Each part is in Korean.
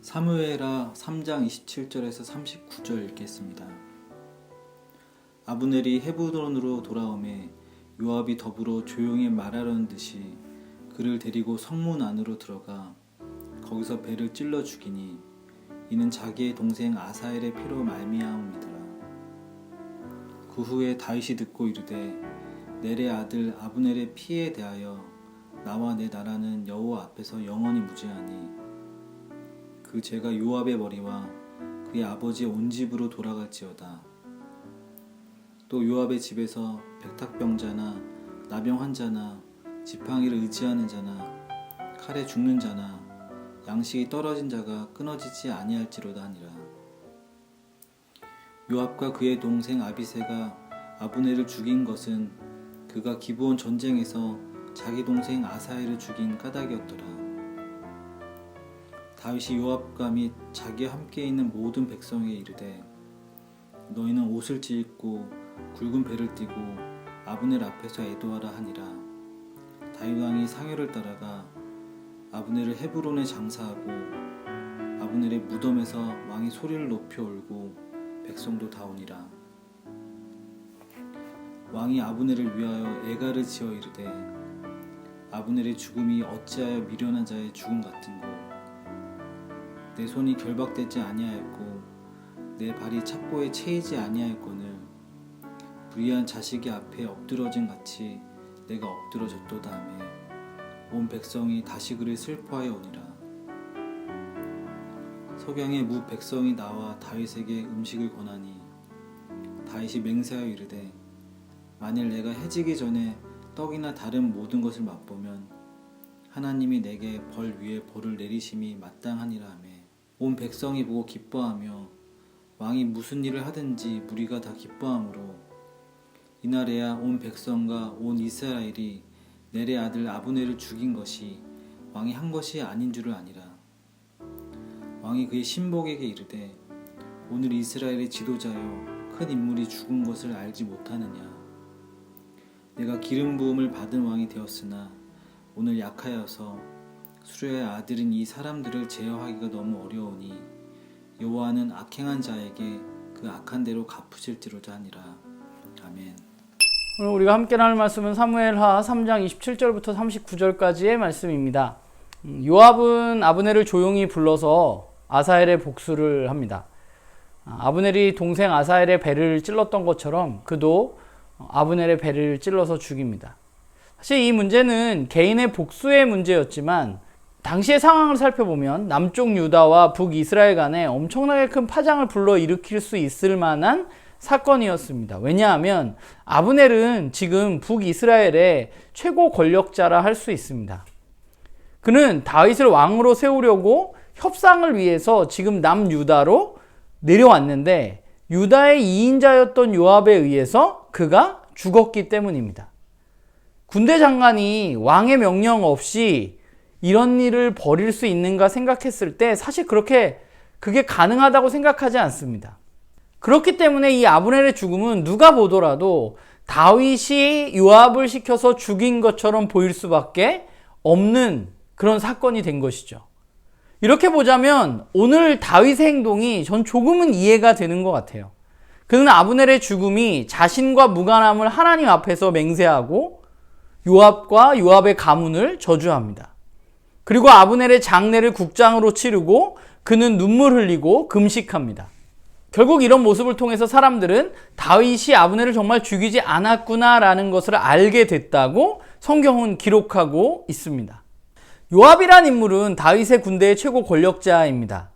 사무엘하 3장 27절에서 39절 읽겠습니다. 아브넬이 헤브론으로 돌아오매 요압이 더불어 조용히 말하려는 듯이 그를 데리고 성문 안으로 들어가 거기서 배를 찔러 죽이니 이는 자기의 동생 아사엘의 피로 말미암음이더라. 그 후에 다윗이 듣고 이르되 넬의 아들 아브넬의 피에 대하여 나와 내 나라는 여호와 앞에서 영원히 무죄하니 그 죄가 요압의 머리와 그의 아버지의 온 집으로 돌아갈지어다. 또 요압의 집에서 백탁병자나 나병 환자나 지팡이를 의지하는 자나 칼에 죽는 자나 양식이 떨어진 자가 끊어지지 아니할지로다 하니라. 요압과 그의 동생 아비새가 아브넬을 죽인 것은 그가 기브온 전쟁에서 자기 동생 아사엘을 죽인 까닭이었더라. 다윗이 요압과 및 자기와 함께 있는 모든 백성에게 이르되 너희는 옷을 찢고 굵은 배를 띠고 아브넬 앞에서 애도하라 하니라. 다윗 왕이 상여를 따라가 아브넬을 헤브론에 장사하고 아브넬의 무덤에서 왕이 소리를 높여 울고 백성도 다 오니라. 왕이 아브넬을 위하여 애가를 지어 이르되 아브넬의 죽음이 어찌하여 미련한 자의 죽음 같은고 내 손이 결박되지 아니하였고 내 발이 찹고에 채이지 아니하였거늘 불의한 자식이 앞에 엎드러진 같이 내가 엎드러졌도다 하매 온 백성이 다시 그를 슬퍼하여 오니라. 석양에 무 백성이 나와 다윗에게 음식을 권하니 다윗이 맹세하여 이르되 만일 내가 해지기 전에 떡이나 다른 모든 것을 맛보면 하나님이 내게 벌 위에 벌을 내리심이 마땅하니라 하매 온 백성이 보고 기뻐하며 왕이 무슨 일을 하든지 무리가 다 기뻐하므로 이날에야 온 백성과 온 이스라엘이 넬의 아들 아브넬을 죽인 것이 왕이 한 것이 아닌 줄을 아니라. 왕이 그의 신복에게 이르되 오늘 이스라엘의 지도자여 큰 인물이 죽은 것을 알지 못하느냐. 내가 기름 부음을 받은 왕이 되었으나 오늘 약하여서 수르의 아들인 이 사람들을 제어하기가 너무 어려우니 여호와는 악행한 자에게 그 악한 대로 갚으실지로자 하니라. 아멘. 오늘 우리가 함께 나눌 말씀은 사무엘하 3장 27절부터 39절까지의 말씀입니다. 요압은 아브넬을 조용히 불러서 아사엘의 복수를 합니다. 아브넬이 동생 아사엘의 배를 찔렀던 것처럼 그도 아브넬의 배를 찔러서 죽입니다. 사실 이 문제는 개인의 복수의 문제였지만 당시의 상황을 살펴보면 남쪽 유다와 북이스라엘 간에 엄청나게 큰 파장을 불러일으킬 수 있을 만한 사건이었습니다. 왜냐하면 아브넬은 지금 북이스라엘의 최고 권력자라 할 수 있습니다. 그는 다윗을 왕으로 세우려고 협상을 위해서 지금 남유다로 내려왔는데 유다의 2인자였던 요압에 의해서 그가 죽었기 때문입니다. 군대 장관이 왕의 명령 없이 이런 일을 벌일 수 있는가 생각했을 때 사실 그게 가능하다고 생각하지 않습니다. 그렇기 때문에 이 아브넬의 죽음은 누가 보더라도 다윗이 요압을 시켜서 죽인 것처럼 보일 수밖에 없는 그런 사건이 된 것이죠. 이렇게 보자면 오늘 다윗의 행동이 전 조금은 이해가 되는 것 같아요. 그는 아브넬의 죽음이 자신과 무관함을 하나님 앞에서 맹세하고 요압과 요압의 가문을 저주합니다. 그리고 아브넬의 장례를 국장으로 치르고 그는 눈물 흘리고 금식합니다. 결국 이런 모습을 통해서 사람들은 다윗이 아브넬을 정말 죽이지 않았구나라는 것을 알게 됐다고 성경은 기록하고 있습니다. 요압이란 인물은 다윗의 군대의 최고 권력자입니다.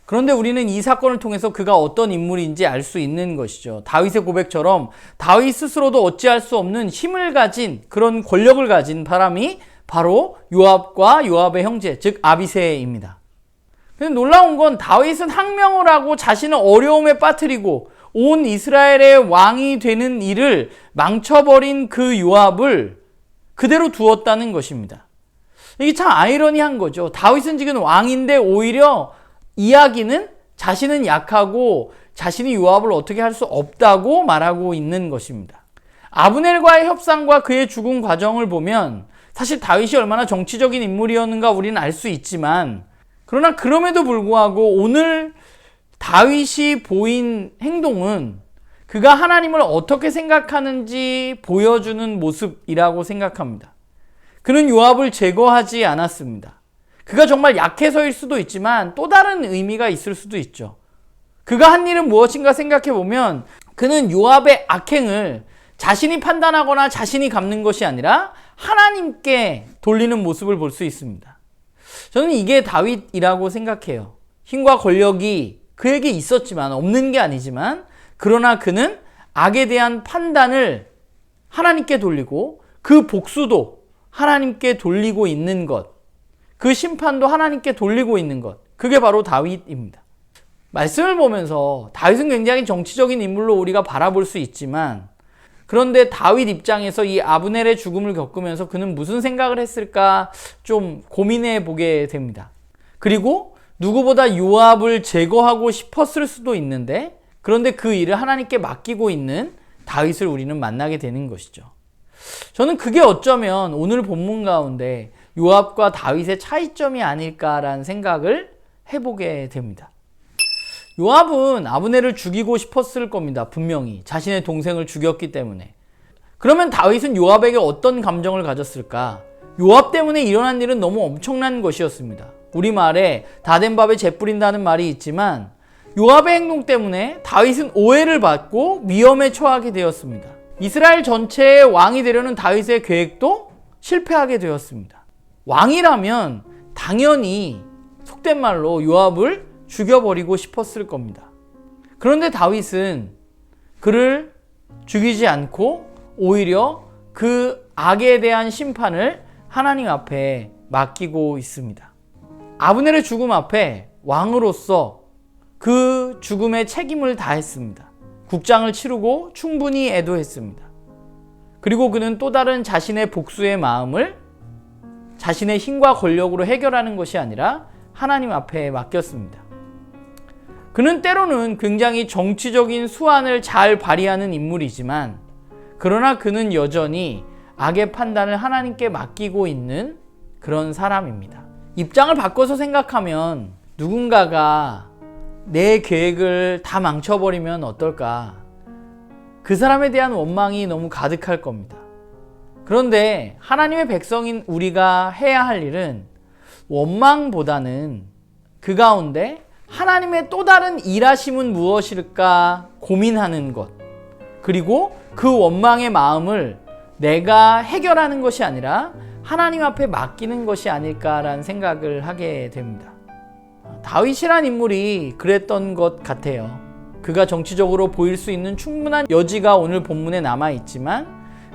그런데 우리는 이 사건을 통해서 그가 어떤 인물인지 알 수 있는 것이죠. 다윗의 고백처럼 다윗 스스로도 어찌할 수 없는 힘을 가진 그런 권력을 가진 사람이 바로 요압과 요압의 형제, 즉 아비새입니다. 근데 놀라운 건 다윗은 항명을 하고 자신을 어려움에 빠뜨리고 온 이스라엘의 왕이 되는 일을 망쳐버린 그 요압을 그대로 두었다는 것입니다. 이게 참 아이러니한 거죠. 다윗은 지금 왕인데 오히려 이야기는 자신은 약하고 자신이 요압을 어떻게 할 수 없다고 말하고 있는 것입니다. 아브넬과의 협상과 그의 죽음 과정을 보면 사실 다윗이 얼마나 정치적인 인물이었는가 우리는 알 수 있지만 그러나 그럼에도 불구하고 오늘 다윗이 보인 행동은 그가 하나님을 어떻게 생각하는지 보여주는 모습이라고 생각합니다. 그는 요압을 제거하지 않았습니다. 그가 정말 약해서일 수도 있지만 또 다른 의미가 있을 수도 있죠. 그가 한 일은 무엇인가 생각해 보면 그는 요압의 악행을 자신이 판단하거나 자신이 갚는 것이 아니라 하나님께 돌리는 모습을 볼 수 있습니다. 저는 이게 다윗이라고 생각해요. 힘과 권력이 그에게 있었지만, 없는 게 아니지만, 그러나 그는 악에 대한 판단을 하나님께 돌리고 그 복수도 하나님께 돌리고 있는 것, 그 심판도 하나님께 돌리고 있는 것, 그게 바로 다윗입니다. 말씀을 보면서 다윗은 굉장히 정치적인 인물로 우리가 바라볼 수 있지만, 그런데 다윗 입장에서 이 아브넬의 죽음을 겪으면서 그는 무슨 생각을 했을까 좀 고민해 보게 됩니다. 그리고 누구보다 요압을 제거하고 싶었을 수도 있는데, 그런데 그 일을 하나님께 맡기고 있는 다윗을 우리는 만나게 되는 것이죠. 저는 그게 어쩌면 오늘 본문 가운데 요압과 다윗의 차이점이 아닐까라는 생각을 해보게 됩니다. 요압은 아브넬을 죽이고 싶었을 겁니다. 분명히 자신의 동생을 죽였기 때문에. 그러면 다윗은 요압에게 어떤 감정을 가졌을까? 요압 때문에 일어난 일은 너무 엄청난 것이었습니다. 우리말에 다 된 밥에 재 뿌린다는 말이 있지만 요압의 행동 때문에 다윗은 오해를 받고 위험에 처하게 되었습니다. 이스라엘 전체의 왕이 되려는 다윗의 계획도 실패하게 되었습니다. 왕이라면 당연히 속된 말로 요압을 죽여버리고 싶었을 겁니다. 그런데 다윗은 그를 죽이지 않고 오히려 그 악에 대한 심판을 하나님 앞에 맡기고 있습니다. 아브넬의 죽음 앞에 왕으로서 그 죽음의 책임을 다했습니다. 국장을 치르고 충분히 애도했습니다. 그리고 그는 또 다른 자신의 복수의 마음을 자신의 힘과 권력으로 해결하는 것이 아니라 하나님 앞에 맡겼습니다. 그는 때로는 굉장히 정치적인 수완을 잘 발휘하는 인물이지만, 그러나 그는 여전히 악의 판단을 하나님께 맡기고 있는 그런 사람입니다. 입장을 바꿔서 생각하면 누군가가 내 계획을 다 망쳐버리면 어떨까? 그 사람에 대한 원망이 너무 가득할 겁니다. 그런데 하나님의 백성인 우리가 해야 할 일은 원망보다는 그 가운데 하나님의 또 다른 일하심은 무엇일까 고민하는 것, 그리고 그 원망의 마음을 내가 해결하는 것이 아니라 하나님 앞에 맡기는 것이 아닐까라는 생각을 하게 됩니다. 다윗이란 인물이 그랬던 것 같아요. 그가 정치적으로 보일 수 있는 충분한 여지가 오늘 본문에 남아있지만,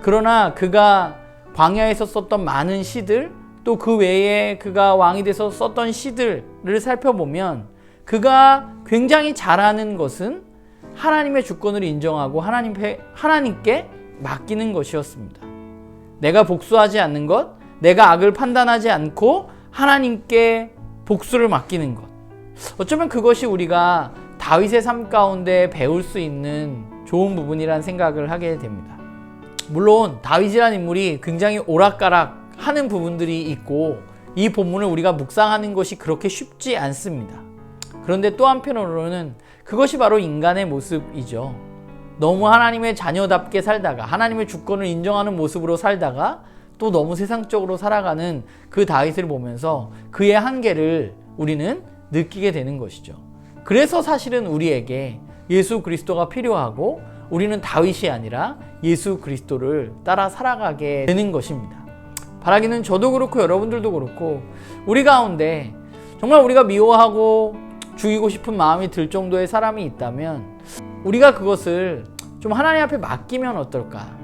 그러나 그가 광야에서 썼던 많은 시들, 또 그 외에 그가 왕이 돼서 썼던 시들을 살펴보면 그가 굉장히 잘하는 것은 하나님의 주권을 인정하고 하나님께 맡기는 것이었습니다. 내가 복수하지 않는 것, 내가 악을 판단하지 않고 하나님께 복수를 맡기는 것. 어쩌면 그것이 우리가 다윗의 삶 가운데 배울 수 있는 좋은 부분이라는 생각을 하게 됩니다. 물론 다윗이라는 인물이 굉장히 오락가락 하는 부분들이 있고 이 본문을 우리가 묵상하는 것이 그렇게 쉽지 않습니다. 그런데 또 한편으로는 그것이 바로 인간의 모습이죠. 너무 하나님의 자녀답게 살다가 하나님의 주권을 인정하는 모습으로 살다가 또 너무 세상적으로 살아가는 그 다윗을 보면서 그의 한계를 우리는 느끼게 되는 것이죠. 그래서 사실은 우리에게 예수 그리스도가 필요하고 우리는 다윗이 아니라 예수 그리스도를 따라 살아가게 되는 것입니다. 바라기는 저도 그렇고 여러분들도 그렇고 우리 가운데 정말 우리가 미워하고 죽이고 싶은 마음이 들 정도의 사람이 있다면 우리가 그것을 좀 하나님 앞에 맡기면 어떨까?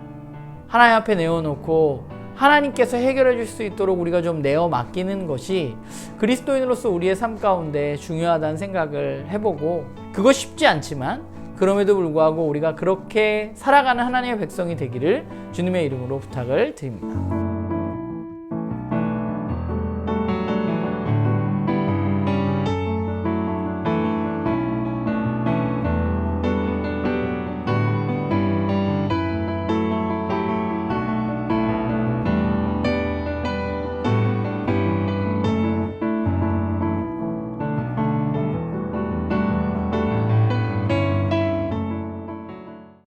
하나님 앞에 내어놓고 하나님께서 해결해 줄 수 있도록 우리가 좀 내어 맡기는 것이 그리스도인으로서 우리의 삶 가운데 중요하다는 생각을 해보고, 그거 쉽지 않지만 그럼에도 불구하고 우리가 그렇게 살아가는 하나님의 백성이 되기를 주님의 이름으로 부탁을 드립니다.